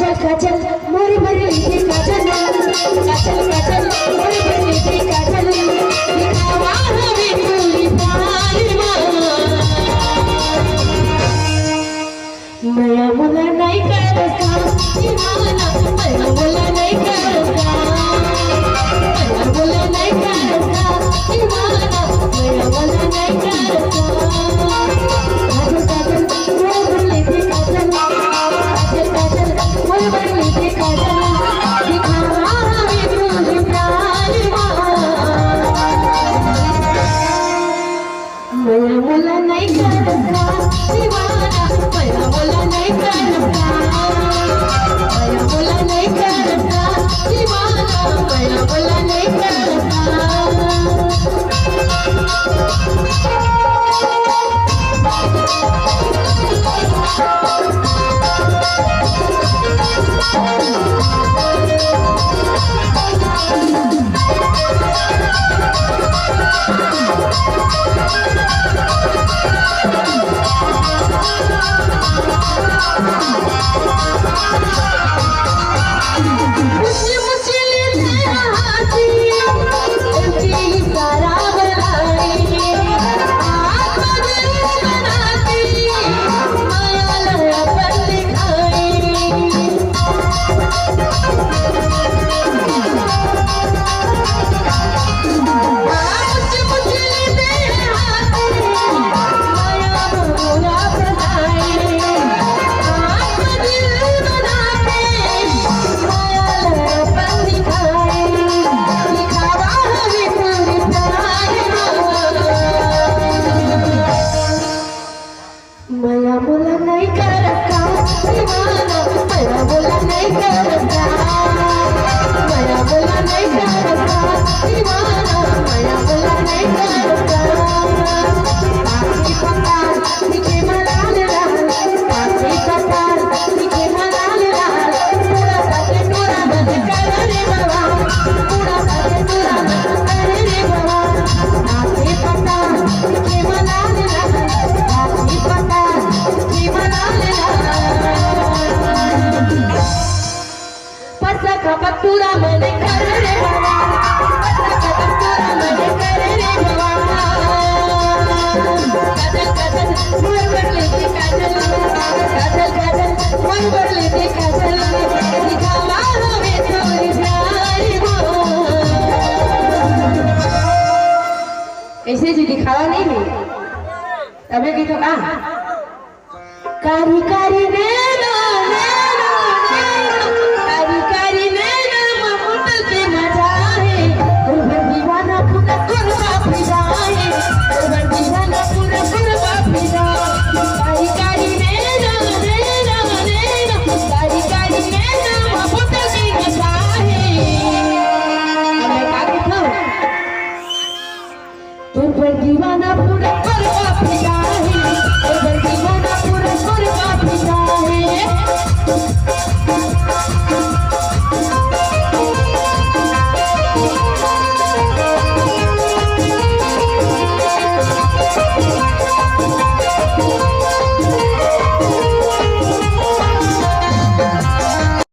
काजल काजल मोरे भरली थी काजल काजल काजल मोरे भरली थी काजल दिखावा हमें पूरी पालवा मैं मुला नहीं करता दीवाना मैं मुला नहीं करता मैं मुला नहीं करता दीवाना मैं मुला नहीं करता काजल काजल मोरे भरली थी काजल काजल काजल मोरे भरली थी काजल दिखावा हमें पूरी पालवा मैं मुला नहीं करता दीवाना मैं मुला नहीं करता मैं मुला नहीं करता दीवाना मैं मुला नहीं करता मैं मुला नहीं करता दीवाना मैं मुला नहीं करता मैं मुला नहीं करता दीवाना मैं मुला नहीं करता आखिरी पतार दिखे मलाल लाल आखिरी पतार दिखे मलाल लाल पूरा साथे पूरा बंद कर रे बाबा पूरा साथे पूरा बंद कर रे बाबा आखिरी पतार दिखे मलाल लाल आखिरी पतार पूरा मन कर रे बाबा पूरा मन कर रे बाबा काजल काजल मोर भरली थी काजल काजल काजल मोर भरली थी काजल दिखावा हमें थोड़ी प्यारी हो ऐसे जी दिखावा नहीं हुई तबे की तो कारी कारी नैना नैना नैना कारी कारी नैना मुटल पे मजा है गुरबर दीवाना पूरा गुरबा फिदा है गुरबर दीवाना पूरा गुरबा फिदा कारी कारी नैना नैना नैना कारी कारी नैना मुटल पे मजा है अब मैं क्या कहता हूँ गुरबर दीवाना पूरा गुरबा फिदा है गुरबर दीवाना